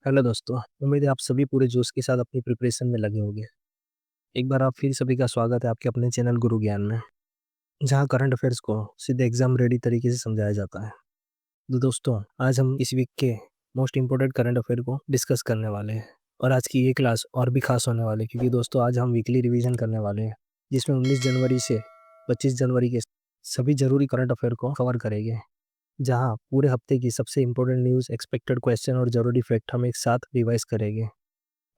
Hello दोस्तों, उम्मीद है आप सभी पूरे जोश के साथ अपनी प्रिपरेशन में लगे होंगे। एक बार आप फिर सभी का स्वागत है आपके अपने चैनल गुरु ज्ञान में, जहां करंट अफेयर्स को सीधे एग्जाम रेडी तरीके से समझाया जाता है। तो दोस्तों, आज हम इस वीक के मोस्ट इम्पोर्टेंट करंट अफेयर को डिस्कस करने वाले हैं। और आज की ये क्लास और भी खास होने वाली है क्योंकि दोस्तों आज हम वीकली रिवीजन करने वाले हैं, जिसमें 19 जनवरी से 25 जनवरी के सभी जरूरी करंट अफेयर को कवर करेंगे, जहां पूरे हफ्ते की सबसे इम्पोर्टेंट न्यूज़, एक्सपेक्टेड क्वेश्चन और जरूरी फैक्ट हम एक साथ रिवाइज करेंगे।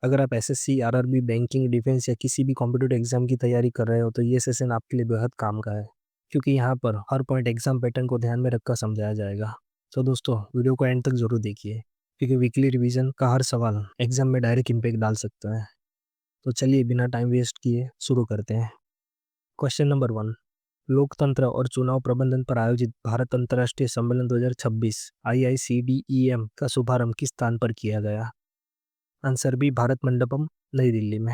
अगर आप एसएससी, आरआरबी, बैंकिंग, डिफेंस या किसी भी कॉम्पिटिटिव एग्जाम की तैयारी कर रहे हो तो ये सेशन आपके लिए बेहद काम का है, क्योंकि यहाँ पर हर पॉइंट एग्जाम पैटर्न को ध्यान में रखकर समझाया जाएगा। तो दोस्तों, वीडियो को एंड तक जरूर देखिए, क्योंकि वीकली रिवीजन का हर सवाल एग्जाम में डायरेक्ट इम्पैक्ट डाल सकता है। तो चलिए बिना टाइम वेस्ट किए शुरू करते हैं। क्वेश्चन नंबर 1, लोकतंत्र और चुनाव प्रबंधन पर आयोजित भारत अंतर्राष्ट्रीय सम्मेलन 2026 IICDEM का शुभारंभ किस स्थान पर किया गया? आंसर बी, भारत मंडपम, नई दिल्ली में।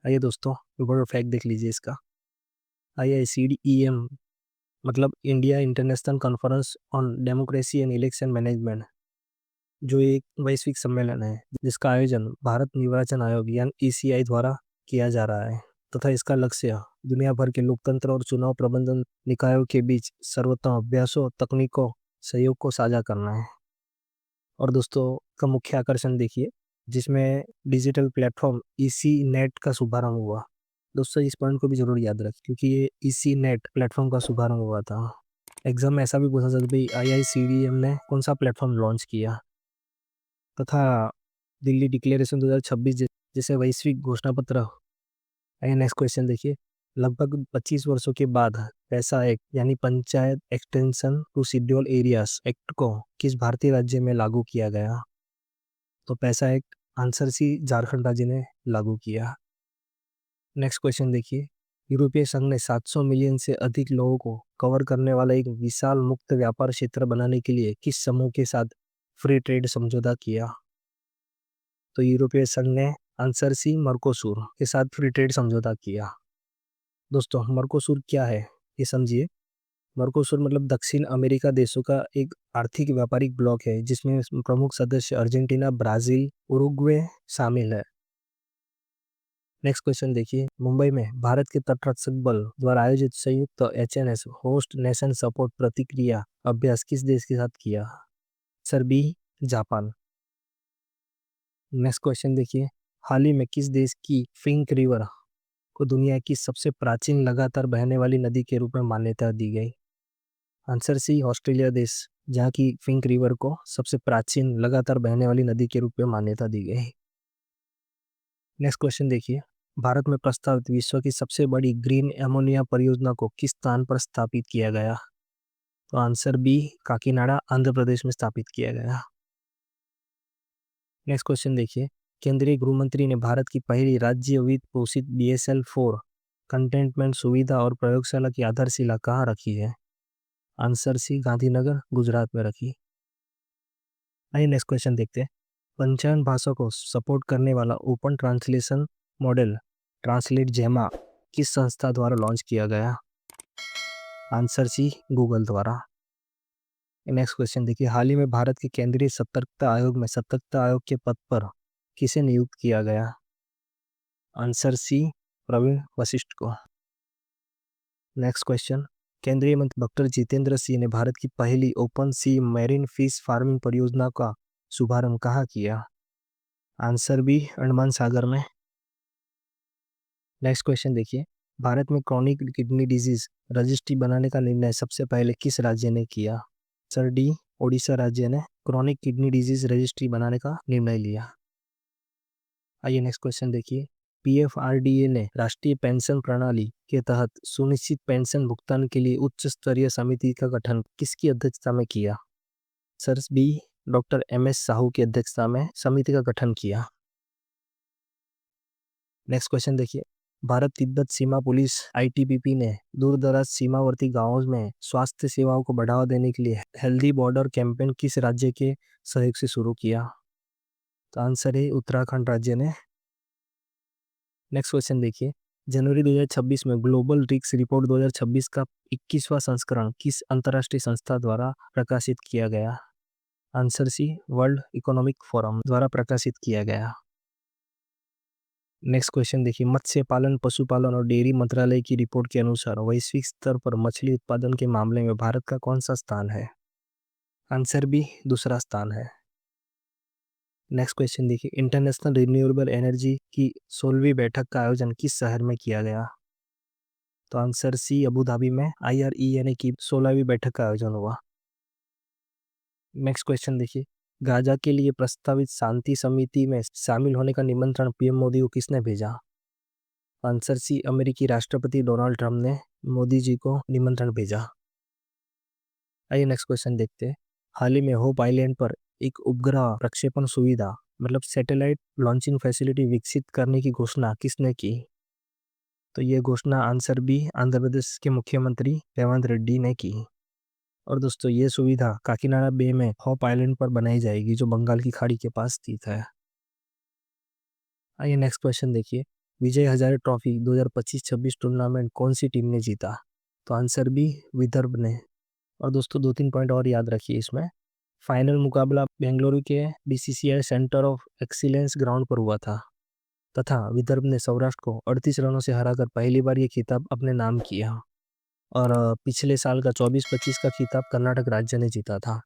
आइए दोस्तों, ऊपर फैक्ट देख लीजिए इसका। IICDEM मतलब India international conference on democracy and election management, जो एक वैश्विक सम्मेलन है जिसका आयोजन भारत निर्वाचन आयोग यानी ECI द्वारा किया जा रहा है, तथा इसका लक्ष्य दुनिया भर के लोकतंत्र और चुनाव प्रबंधन निकायों के बीच सर्वोत्तम अभ्यासों, तकनीकों, सहयोग को साझा करना है। और दोस्तों का मुख्य आकर्षण देखिए, जिसमें डिजिटल प्लेटफॉर्म EC नेट का शुभारंभ हुआ। दोस्तों इस पॉइंट को भी जरूर याद रखें, क्योंकि ये EC नेट प्लेटफॉर्म का शुभारंभ हुआ था। एग्जाम में ऐसा भी पूछा सकता है, IICDM ने कौन सा प्लेटफॉर्म लॉन्च किया, तथा दिल्ली डिक्लेरेशन 2026 जैसे वैश्विक घोषणा पत्र। आइए नेक्स्ट क्वेश्चन देखिए। लगभग 25 वर्षों के बाद पैसा एक्ट यानी Panchayat Extension to Schedule Areas Act को किस भारतीय राज्य में लागू किया गया? तो पैसा एक्ट आंसर सी, झारखंड राज्य ने लागू किया। नेक्स्ट क्वेश्चन देखिए। यूरोपीय संघ ने 700 मिलियन से अधिक लोगों को कवर करने वाला एक विशाल मुक्त व्यापार क्षेत्र बनाने के लिए किस समूह के साथ फ्री ट्रेड समझौता किया? तो यूरोपीय संघ ने आंसर सी, मर्कोसूर के साथ फ्री ट्रेड समझौता किया। दोस्तों मर्कोसूर क्या है ये समझिए। मर्कोसूर मतलब दक्षिण अमेरिका देशों का एक आर्थिक व्यापारिक ब्लॉक है, जिसमें प्रमुख सदस्य अर्जेंटीना, ब्राजील, उरुग्वे शामिल है। नेक्स्ट क्वेश्चन देखिए। मुंबई में भारत के तटरक्षक बल द्वारा आयोजित संयुक्त HNS होस्ट नेशन सपोर्ट प्रतिक्रिया अभ्यास किस देश के साथ किया? Sir B, Japan. Next question देखिए। हाल ही में किस देश की फिंक रिवर को दुनिया की सबसे प्राचीन लगातार बहने वाली नदी के रूप में मान्यता दी गई? आंसर सी, ऑस्ट्रेलिया देश, जहाँ की फिंक रिवर को सबसे प्राचीन लगातार बहने वाली नदी के रूप में मान्यता दी गई। नेक्स्ट क्वेश्चन देखिए। भारत में प्रस्तावित विश्व की सबसे बड़ी ग्रीन एमोनिया परियोजना को किस स्थान पर स्थापित किया गया? तो आंसर बी, काकीनाडा, आंध्र प्रदेश में स्थापित किया गया। नेक्स्ट क्वेश्चन देखिए। केंद्रीय गृह मंत्री ने भारत की पहली राज्य वित्त पोषित BSL-4 कंटेनमेंट सुविधा और प्रयोगशाला की आधारशिला कहाँ रखी है? आंसर सी, गांधीनगर, गुजरात में रखी। आइए नेक्स्ट क्वेश्चन देखते हैं। 55 भाषा को सपोर्ट करने वाला ओपन ट्रांसलेशन मॉडल ट्रांसलेट जेमा किस संस्था द्वारा लॉन्च किया गया? आंसर सी, गूगल द्वारा। नेक्स्ट क्वेश्चन देखिए। हाल ही में भारत के केंद्रीय सतर्कता आयोग में सतर्कता आयोग के पद पर किसे नियुक्त किया गया? आंसर सी, प्रवीण वशिष्ठ को। Next question. केंद्रीय मंत्री डॉक्टर जितेंद्र सिंह ने भारत की पहली ओपन सी मैरीन फिश फार्मिंग परियोजना का शुभारंभ कहाँ किया? आंसर बी, अंडमान सागर में। नेक्स्ट क्वेश्चन देखिए। भारत में क्रॉनिक किडनी डिजीज रजिस्ट्री बनाने का निर्णय सबसे पहले किस राज्य ने किया? सर डी, ओडिशा राज्य ने क्रॉनिक किडनी डिजीज रजिस्ट्री बनाने का निर्णय लिया। आइए नेक्स्ट क्वेश्चन देखिए। PFRDA ने राष्ट्रीय पेंशन प्रणाली के तहत सुनिश्चित पेंशन भुगतान के लिए उच्च स्तरीय समिति का गठन किसकी अध्यक्षता में किया? Sir B, doctor MS Sahu की अध्यक्षता में समिति का गठन किया। नेक्स्ट क्वेश्चन देखिए। भारत तिब्बत सीमा पुलिस ITBP ने दूरदराज सीमावर्ती गांवों में स्वास्थ्य सेवाओं को बढ़ावा देने के लिए हेल्दी बॉर्डर कैंपेन किस राज्य के सहयोग से शुरू किया? तो आंसर है, उत्तराखंड राज्य ने। नेक्स्ट क्वेश्चन देखिए। जनवरी 2026 में ग्लोबल रिस्क रिपोर्ट 2026 का 21वां संस्करण किस अंतर्राष्ट्रीय संस्था द्वारा प्रकाशित किया गया? Answer C, world economic forum द्वारा प्रकाशित किया गया। नेक्स्ट क्वेश्चन देखिए, मत्स्य पालन, पशुपालन और डेयरी मंत्रालय की रिपोर्ट के अनुसार वैश्विक स्तर पर मछली उत्पादन के मामले में भारत का कौन सा स्थान है? आंसर बी, दूसरा स्थान है। नेक्स्ट क्वेश्चन देखिए, इंटरनेशनल रिन्यूएबल एनर्जी की 16वीं बैठक का आयोजन किस शहर में किया गया? तो आंसर सी, अबू धाबी में IRENA की 16वीं बैठक का आयोजन हुआ। नेक्स्ट क्वेश्चन देखिए, गाजा के लिए प्रस्तावित शांति समिति में शामिल होने का निमंत्रण पीएम मोदी को किसने भेजा? आंसर सी, अमेरिकी राष्ट्रपति डोनाल्ड ट्रंप ने मोदी जी को निमंत्रण भेजा। आइए नेक्स्ट क्वेश्चन देखते हैं। हाल ही में होप आइलैंड पर एक उपग्रह प्रक्षेपण सुविधा मतलब सैटेलाइट लॉन्चिंग फैसिलिटी विकसित करने की घोषणा किसने की? तो ये घोषणा आंसर बी, आंध्र प्रदेश के मुख्यमंत्री रेवंत रेड्डी ने की। और दोस्तों, ये सुविधा काकीनाडा बे में होप आइलैंड पर बनाई जाएगी, जो बंगाल की खाड़ी के पास स्थित है। आइए नेक्स्ट क्वेश्चन देखिए, विजय हजारे ट्रॉफी 2025-26 टूर्नामेंट कौन सी टीम ने जीता? तो आंसर बी, विदर्भ ने। और दोस्तों, 2-3 पॉइंट और याद रखिए इसमें। फाइनल मुकाबला बेंगलुरु के BCCI centre of excellence ground पर हुआ था तथा विदर्भ ने सौराष्ट्र को 38 रनों से हराकर पहली बार ये खिताब अपने नाम किया। और पिछले साल का 24-25 का खिताब कर्नाटक राज्य ने जीता था।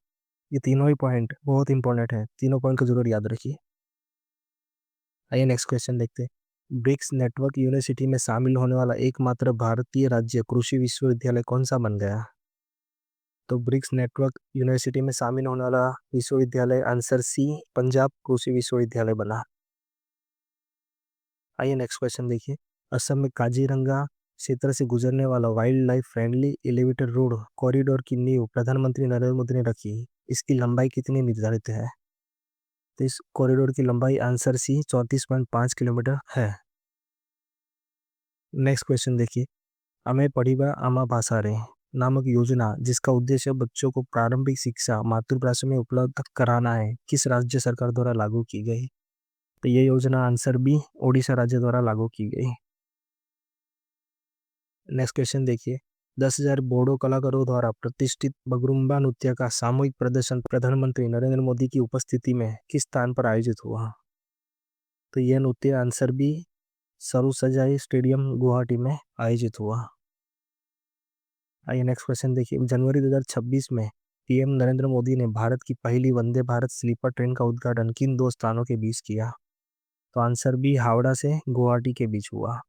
ये तीनों ही पॉइंट बहुत इंपॉर्टेंट है, तीनों पॉइंट को जरूर याद रखिए। आइए नेक्स्ट क्वेश्चन देखते हैं। ब्रिक्स नेटवर्क यूनिवर्सिटी में शामिल होने वाला एकमात्र भारतीय राज्य कृषि विश्वविद्यालय कौन सा बन गया? तो ब्रिक्स नेटवर्क यूनिवर्सिटी में शामिल होने वाला विश्वविद्यालय आंसर सी, पंजाब कृषि विश्वविद्यालय बना। आइए नेक्स्ट क्वेश्चन देखिए, असम में काजीरंगा क्षेत्र से गुजरने वाला wild life friendly elevated road corridor की नींव प्रधानमंत्री नरेंद्र मोदी ने रखी। इसकी लंबाई कितनी निर्धारित है? तो इस कॉरिडोर की लंबाई आंसर सी, 34.5 किलोमीटर है। नेक्स्ट क्वेश्चन देखिए, अमे पढ़िबा आमा भाषा रे नामक योजना जिसका उद्देश्य बच्चों को प्रारंभिक शिक्षा मातृभाषा में उपलब्ध कराना है, किस राज्य सरकार द्वारा लागू की गई? तो ये योजना आंसर बी, ओडिशा राज्य द्वारा लागू की गई। नेक्स्ट क्वेश्चन देखिए, 10,000 बोडो कलाकारों द्वारा प्रतिष्ठित बगरुम्बा नृत्य का सामूहिक प्रदर्शन प्रधानमंत्री नरेंद्र मोदी की उपस्थिति में किस स्थान पर आयोजित हुआ? तो यह नृत्य answer B, Sarusajai stadium Guwahati में आयोजित हुआ। आइए नेक्स्ट क्वेश्चन देखिए, जनवरी 2026 में पीएम नरेंद्र मोदी ने भारत की पहली वंदे भारत स्लीपर ट्रेन का उद्घाटन किन दो स्थानों के बीच किया? तो आंसर बी, हावड़ा से गुवाहाटी के बीच हुआ।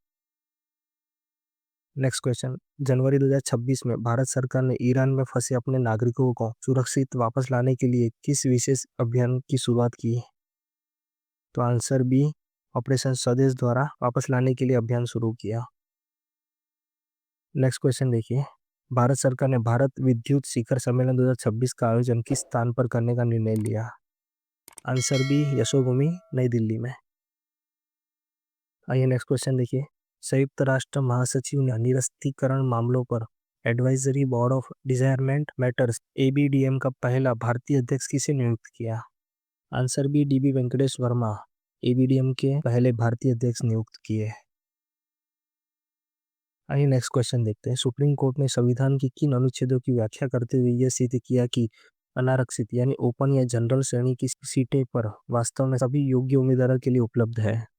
नेक्स्ट क्वेश्चन, जनवरी 2026 में भारत सरकार ने ईरान में फंसे अपने नागरिकों को सुरक्षित वापस लाने के लिए किस विशेष अभियान की शुरुआत की? तो आंसर बी, ऑपरेशन स्वदेश द्वारा वापस लाने के लिए अभियान शुरू किया। नेक्स्ट क्वेश्चन देखिए, भारत सरकार ने भारत विद्युत शिखर सम्मेलन 2026 का आयोजन किस स्थान पर करने का निर्णय लिया? आंसर बी, यशोभूमि नई दिल्ली में। आइए नेक्स्ट क्वेश्चन देखिए, संयुक्त राष्ट्र महासचिव ने निरस्त्रीकरण मामलों पर advisory board of disarmament matters ABDM का पहला भारतीय अध्यक्ष किसे नियुक्त किया? Answer B, DB Venkatesh Varma ABDM के पहले भारतीय अध्यक्ष नियुक्त किए। आइए नेक्स्ट क्वेश्चन देखते हैं, सुप्रीम कोर्ट ने संविधान की किन अनुच्छेदों की व्याख्या करते हुए यह सिद्ध किया कि अनारक्षित यानी ओपन या जनरल श्रेणी की सीटें पर वास्तव में सभी योग्य उम्मीदवारों के लिए उपलब्ध है?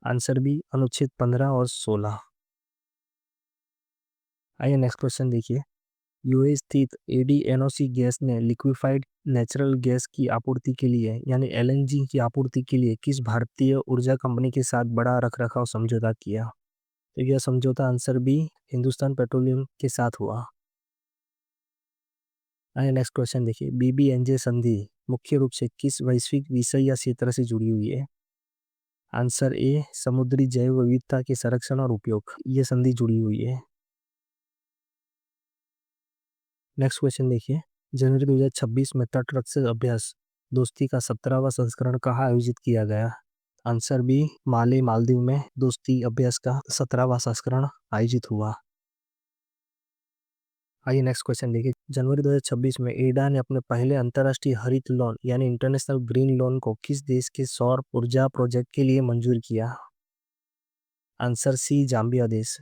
आंसर बी, अनुच्छेद 15 और 16। आइए नेक्स्ट क्वेश्चन देखिए, यूएई स्थित ADNOC गैस ने लिक्विफाइड नेचुरल गैस की आपूर्ति के लिए यानी LNG की आपूर्ति के लिए किस भारतीय ऊर्जा कंपनी के साथ बड़ा रखरखाव समझौता किया? तो यह समझौता आंसर बी, हिंदुस्तान पेट्रोलियम के साथ हुआ। आइए नेक्स्ट क्वेश्चन देखिए, BBNJ संधि मुख्य रूप से किस वैश्विक विषय या क्षेत्र से जुड़ी हुई है? आंसर ए, समुद्री जैव विविधता के संरक्षण और उपयोग, ये संधि जुड़ी हुई है। नेक्स्ट क्वेश्चन देखिए, जनवरी 2026 में तटरक्षक अभ्यास दोस्ती का 17वां संस्करण कहाँ आयोजित किया गया? आंसर बी, माले मालदीव में दोस्ती अभ्यास का 17वां संस्करण आयोजित हुआ। आइए नेक्स्ट क्वेश्चन देखिए, जनवरी 2026 में एडा ने अपने पहले अंतर्राष्ट्रीय हरित लोन यानी इंटरनेशनल ग्रीन लोन को किस देश के सौर ऊर्जा प्रोजेक्ट के लिए मंजूर किया? आंसर सी, जाम्बिया देश।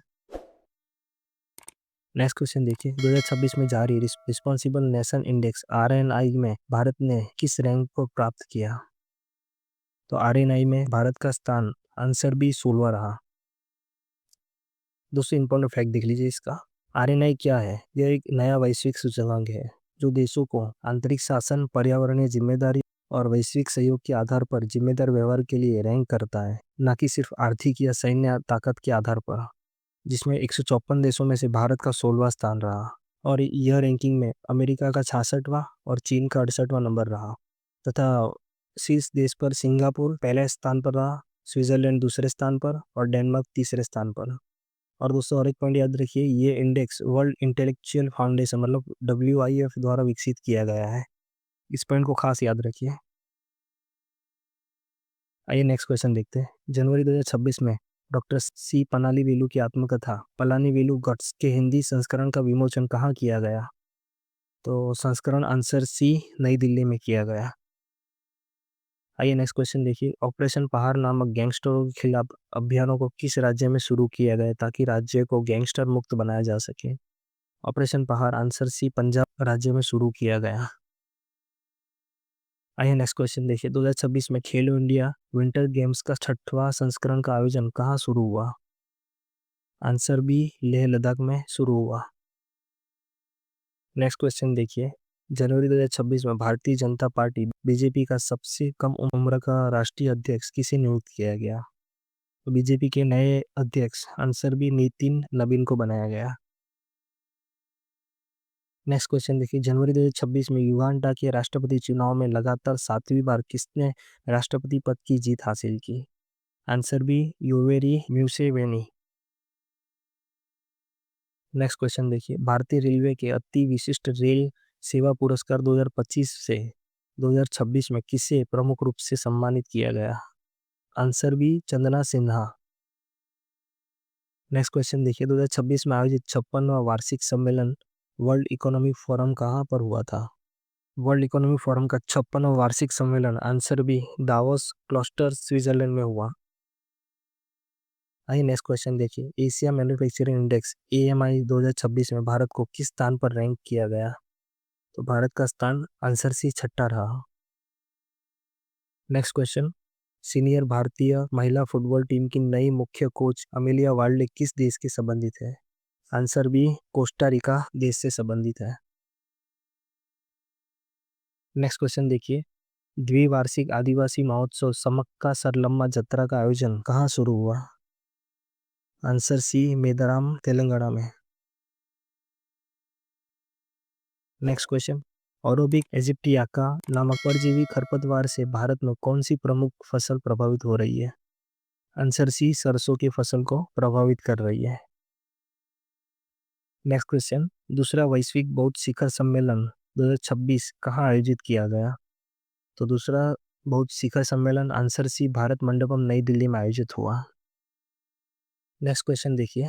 नेक्स्ट क्वेश्चन देखिए, 2026 में जारी रिस्पॉन्सिबल नेशन इंडेक्स आरएनआई में भारत ने किस रैंक को प्राप्त किया? तो आरएनआई में भारत का स्थान आंसर बी 16 रहा। दोस्तों इंपॉर्टेंट फैक्ट देख लीजिए इसका। आरएनआई क्या है? यह एक नया वैश्विक सूचकांक है जो देशों को आंतरिक शासन, पर्यावरणीय जिम्मेदारी और वैश्विक सहयोग के आधार पर जिम्मेदार व्यवहार के लिए रैंक करता है, न कि सिर्फ आर्थिक या सैन्य ताकत के आधार पर। जिसमें 154 देशों में से भारत का 16वां स्थान रहा और यह रैंकिंग में अमेरिका का 66वां और चीन का 68वां नंबर रहा तथा शीर्ष देश पर सिंगापुर पहले स्थान पर रहा, स्विट्जरलैंड दूसरे स्थान पर और डेनमार्क तीसरे स्थान पर। और दोस्तों और एक पॉइंट याद रखिए, ये इंडेक्स वर्ल्ड इंटेलेक्चुअल फाउंडेशन मतलब WIF द्वारा विकसित किया गया है। इस पॉइंट को खास याद रखिए। आइए नेक्स्ट क्वेश्चन देखते हैं। जनवरी 2026 में डॉक्टर सी पनाली वेलु की आत्मकथा पलानी वेलु गट्स के हिंदी संस्करण का विमोचन कहाँ किया गया? तो संस्करण आंसर सी नई दिल्ली में किया गया। आइए नेक्स्ट क्वेश्चन देखिए, ऑपरेशन पहाड़ नामक गैंगस्टरों के खिलाफ अभियानों को किस राज्य में शुरू किया गया ताकि राज्य को गैंगस्टर मुक्त बनाया जा सके? ऑपरेशन पहाड़ आंसर सी पंजाब राज्य में शुरू किया गया। आइए नेक्स्ट क्वेश्चन देखिए, 2026 में खेलो इंडिया विंटर गेम्स का 6वां संस्करण का आयोजन कहाँ शुरू हुआ? आंसर बी लेह लद्दाख में शुरू हुआ। नेक्स्ट क्वेश्चन देखिए, जनवरी 2026 में भारतीय जनता पार्टी बीजेपी का सबसे कम उम्र का राष्ट्रीय अध्यक्ष किसे नियुक्त किया गया? तो बीजेपी के नए अध्यक्ष आंसर बी नितिन नवीन को बनाया गया। नेक्स्ट क्वेश्चन देखिए, जनवरी 2026 में युगांडा के राष्ट्रपति चुनाव में लगातार 7वीं बार किसने राष्ट्रपति पद की जीत हासिल की? Answer B Yoweri Museveni. Next question देखिए, भारतीय रेलवे के अति विशिष्ट रेल सेवा पुरस्कार 2025 से 2026 में किसे प्रमुख रूप से सम्मानित किया गया? Answer B Chandana Sinha. Next question देखिए, 2026 में आयोजित 56वां वार्षिक सम्मेलन वर्ल्ड इकोनॉमिक फोरम कहाँ पर हुआ था? वर्ल्ड इकोनॉमिक फोरम का 56वां वार्षिक सम्मेलन answer B Davos Klosters Switzerland में हुआ। आइए नेक्स्ट क्वेश्चन देखिए, एशिया मैन्युफैक्चरिंग इंडेक्स AMI 2026 में भारत को किस स्थान पर रैंक किया गया? तो भारत का स्थान आंसर सी 6 रहा। नेक्स्ट क्वेश्चन, सीनियर भारतीय महिला फुटबॉल टीम की नई मुख्य कोच अमेलिया वाल्डे किस देश के संबंधित है? आंसर बी कोस्टा रिका देश से संबंधित है। नेक्स्ट क्वेश्चन देखिए, द्विवार्षिक आदिवासी महोत्सव समक्का सरलम्मा जत्रा का आयोजन कहाँ शुरू हुआ? आंसर सी मेदाराम तेलंगाना में। नेक्स्ट क्वेश्चन, ओरोबिक इजिप्टियाका नामक परजीवी खरपतवार से भारत में कौन सी प्रमुख फसल प्रभावित हो रही है? आंसर सी सरसों की फसल को प्रभावित कर रही है। नेक्स्ट क्वेश्चन, दूसरा वैश्विक बौद्ध शिखर सम्मेलन 2026 कहाँ आयोजित किया गया? तो दूसरा बौद्ध शिखर सम्मेलन आंसर सी भारत मंडपम नई दिल्ली में आयोजित हुआ। नेक्स्ट क्वेश्चन देखिए,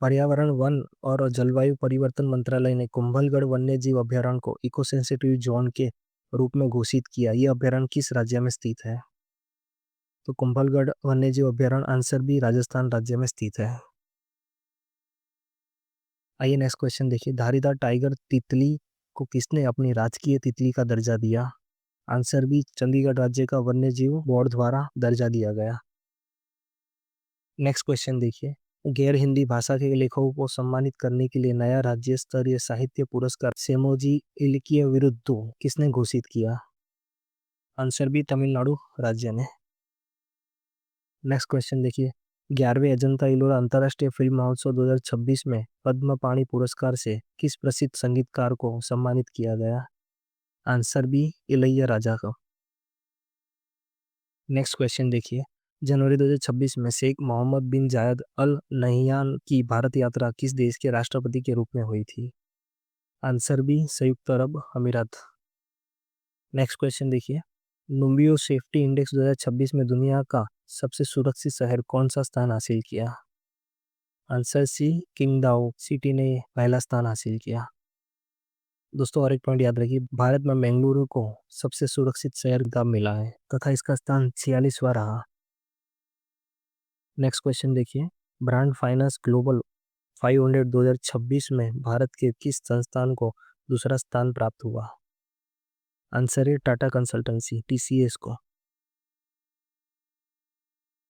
पर्यावरण वन और जलवायु परिवर्तन मंत्रालय ने कुंभलगढ़ वन्यजीव अभयारण्य को इको सेंसिटिव जोन के रूप में घोषित किया। यह अभयारण्य किस राज्य में स्थित है? तो कुंभलगढ़ वन्यजीव अभयारण्य आंसर बी राजस्थान राज्य में स्थित है। आइए नेक्स्ट क्वेश्चन देखिए, धारीदार टाइगर तितली को किसने अपनी राजकीय तितली का दर्जा दिया? आंसर बी चंडीगढ़ राज्य का वन्यजीव बोर्ड द्वारा दर्जा दिया गया। नेक्स्ट क्वेश्चन देखिए, गैर हिंदी भाषा के लेखकों को सम्मानित करने के लिए नया राज्य स्तरीय साहित्य पुरस्कार सेमोजी इलकिया विरुद्धो किसने घोषित किया? आंसर बी तमिलनाडु राज्य ने। नेक्स्ट क्वेश्चन देखिए, 11वें अजंता इलोरा अंतर्राष्ट्रीय फिल्म महोत्सव 2026 में पद्म पाणि पुरस्कार से किस प्रसिद्ध संगीतकार को सम्मानित किया गया? आंसर बी इलैया राजा को। नेक्स्ट क्वेश्चन देखिए, जनवरी 2026 में शेख मोहम्मद बिन जायद अल नहियान की भारत यात्रा किस देश के राष्ट्रपति के रूप में हुई थी? आंसर बी संयुक्त अरब अमीरात। नेक्स्ट क्वेश्चन देखिए, नुम्बियो सेफ्टी इंडेक्स 2026 में दुनिया का सबसे सुरक्षित शहर कौन सा स्थान हासिल किया? आंसर सी किंगदाओ सिटी ने पहला स्थान हासिल किया। दोस्तों और एक पॉइंट याद रखिए, भारत में बेंगलुरु को सबसे सुरक्षित शहर का मिला है तथा इसका स्थान 46वां रहा। नेक्स्ट क्वेश्चन देखिए, ब्रांड फाइनेंस ग्लोबल 500 2026 में भारत के किस संस्थान को दूसरा स्थान प्राप्त हुआ? आंसर है टाटा कंसल्टेंसी TCS को।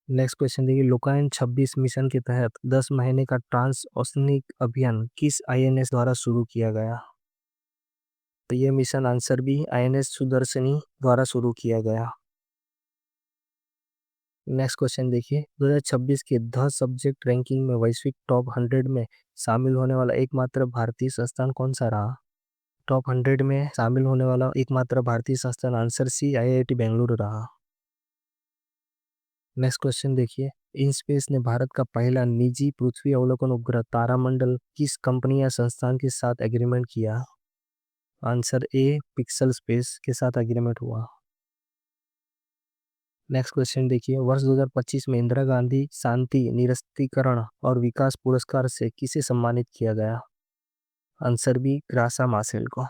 नेक्स्ट क्वेश्चन देखिए, लोकायन 26 मिशन के तहत 10 महीने का ट्रांस ओशनिक अभियान किस INS द्वारा शुरू किया गया? तो ये mission answer B INS Sudarshani द्वारा शुरू किया गया। नेक्स्ट क्वेश्चन देखिए, 2026 के द सब्जेक्ट रैंकिंग में वैश्विक टॉप 100 में शामिल होने वाला एकमात्र भारतीय संस्थान कौन सा रहा? टॉप 100 में शामिल होने वाला एकमात्र भारतीय संस्थान आंसर सी IIT बेंगलुरु रहा। नेक्स्ट क्वेश्चन देखिए, इनस्पेस ने भारत का पहला निजी पृथ्वी अवलोकन उपग्रह तारामंडल किस कंपनी या संस्थान के साथ एग्रीमेंट किया? आंसर ए पिक्सल स्पेस के साथ एग्रीमेंट हुआ। नेक्स्ट क्वेश्चन देखिए, वर्ष 2025 में इंदिरा गांधी शांति निरस्त्रीकरण और विकास पुरस्कार से किसे सम्मानित किया गया? आंसर बी ग्रासा मासेल को।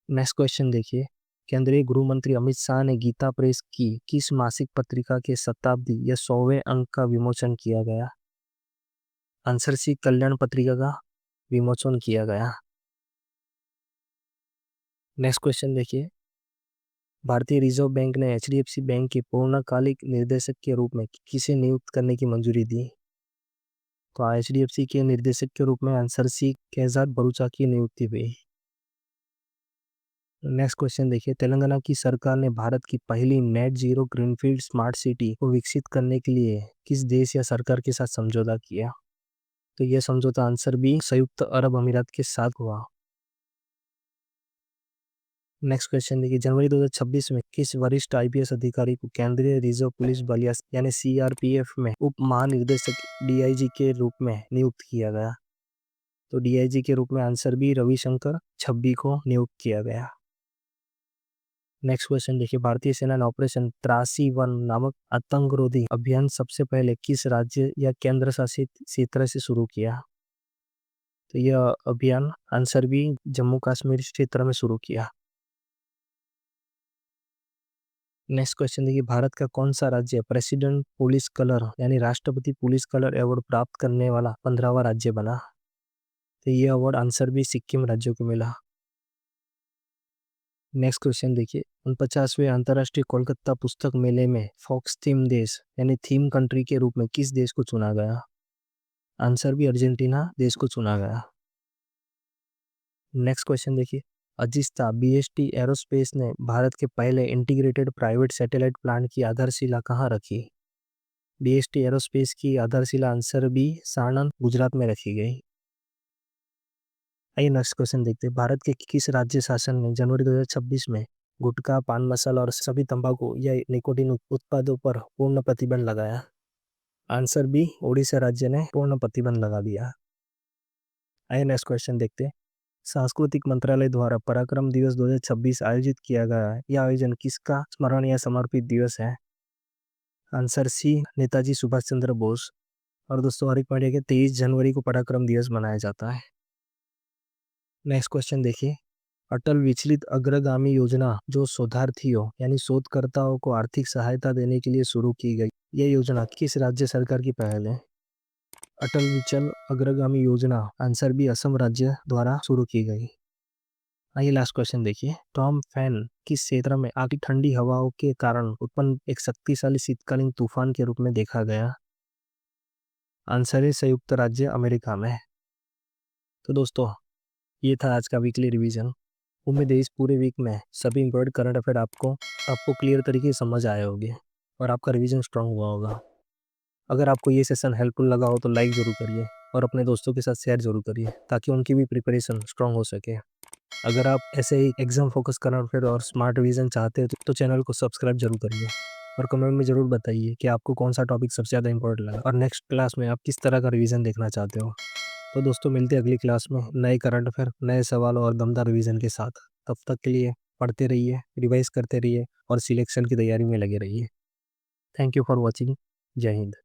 नेक्स्ट क्वेश्चन देखिए, केंद्रीय गृह मंत्री अमित शाह ने गीता प्रेस की किस मासिक पत्रिका के शताब्दी या 100वें अंक का विमोचन किया गया? आंसर सी कल्याण पत्रिका का विमोचन किया गया। नेक्स्ट क्वेश्चन देखिए, भारतीय रिजर्व बैंक ने HDFC बैंक के पूर्णकालिक निर्देशक के रूप में किसे नियुक्त करने की मंजूरी दी? तो HDFC के निर्देशक के रूप में आंसर सी केजात बरूचा की नियुक्ति हुई। नेक्स्ट क्वेश्चन देखिए, तेलंगाना की सरकार ने भारत की पहली net zero greenfield smart city को विकसित करने के लिए किस देश या सरकार के साथ समझौता किया? तो यह समझौता आंसर बी संयुक्त अरब अमीरात के साथ हुआ। नेक्स्ट क्वेश्चन देखिए, जनवरी 2026 में किस वरिष्ठ IPS अधिकारी को केंद्रीय रिजर्व पुलिस बल यानी CRPF में उप महानिर्देशक DIG के रूप में नियुक्त किया गया? तो DIG के रूप में आंसर बी रविशंकर छब्बी को नियुक्त किया गया। नेक्स्ट क्वेश्चन देखिए, भारतीय सेना ने ऑपरेशन त्रासी-1 नामक आतंकरोधी अभियान सबसे पहले किस राज्य या केंद्र शासित क्षेत्र से शुरू किया? तो यह अभियान आंसर बी जम्मू कश्मीर क्षेत्र में शुरू किया। नेक्स्ट क्वेश्चन देखिए, भारत का कौन सा राज्य प्रेसिडेंट पुलिस कलर यानी राष्ट्रपति पुलिस कलर अवार्ड प्राप्त करने वाला 15वां राज्य बना? तो यह अवार्ड आंसर बी सिक्किम राज्य को मिला। नेक्स्ट क्वेश्चन देखिए, 49वें अंतर्राष्ट्रीय कोलकाता पुस्तक मेले में फॉक्स थीम देश यानी थीम कंट्री के रूप में किस देश को चुना गया? आंसर भी अर्जेंटीना देश को चुना गया। नेक्स्ट क्वेश्चन देखिए, अजिस्ता BST एरोस्पेस ने भारत के पहले इंटीग्रेटेड प्राइवेट सैटेलाइट प्लांट की आधारशिला कहाँ रखी? BST एरोस्पेस की आधारशिला आंसर बी साणंद गुजरात में रखी गई। आइए नेक्स्ट क्वेश्चन देखते हैं, भारत के किस राज्य शासन ने जनवरी 2026 में गुटखा पान मसाला और सभी तंबाकू या निकोटीन उत्पादों पर पूर्ण प्रतिबंध लगाया? आंसर बी ओडिशा राज्य ने पूर्ण प्रतिबंध लगा दिया। आइए नेक्स्ट क्वेश्चन देखते हैं, सांस्कृतिक मंत्रालय द्वारा पराक्रम दिवस 2026 आयोजित किया गया है, यह आयोजन किसका स्मरण या समर्पित दिवस है? Answer C Netaji Subhash Chandra Bose. और दोस्तों हार्दिक पांड्या के 23 जनवरी को पराक्रम दिवस मनाया जाता है। नेक्स्ट क्वेश्चन देखिए, अटल विचलित अग्रगामी योजना जो शोधार्थियों यानी शोधकर्ताओं को आर्थिक सहायता देने के लिए शुरू की गई, यह योजना किस राज्य सरकार की पहल है? अटल विचल अग्रगामी योजना आंसर बी असम राज्य द्वारा शुरू की गई। आइए लास्ट क्वेश्चन देखिए, टॉम फैन किस क्षेत्र में आग की ठंडी हवाओं के कारण उत्पन्न एक शक्तिशाली शीतकालीन तूफान के रूप में देखा गया? आंसर है संयुक्त राज्य अमेरिका में। तो दोस्तों ये था आज का वीकली रिवीजन। उम्मीद है इस पूरे वीक में सभी इम्पोर्टेंट करंट अफेयर आपको क्लियर तरीके से समझ आए होंगे और आपका रिवीजन स्ट्रांग हुआ होगा। अगर आपको ये सेशन हेल्पफुल लगा हो तो लाइक ज़रूर करिए और अपने दोस्तों के साथ शेयर ज़रूर करिए ताकि उनकी भी प्रिपरेशन स्ट्रांग हो सके। अगर आप ऐसे ही एग्जाम फोकस करंट अफेयर और स्मार्ट रिवीजन चाहते हो तो चैनल को सब्सक्राइब जरूर करिए और कमेंट में ज़रूर बताइए कि आपको कौन सा टॉपिक सबसे ज़्यादा इंपॉर्टेंट लगा और नेक्स्ट क्लास में आप किस तरह का रिवीजन देखना चाहते हो। तो दोस्तों मिलते हैं अगली क्लास में नए करंट अफेयर, नए सवाल और दमदार रिवीजन के साथ। तब तक के लिए पढ़ते रहिए, रिवाइज करते रहिए और सिलेक्शन की तैयारी में लगे रहिए। Thank you for watching. जय हिंद।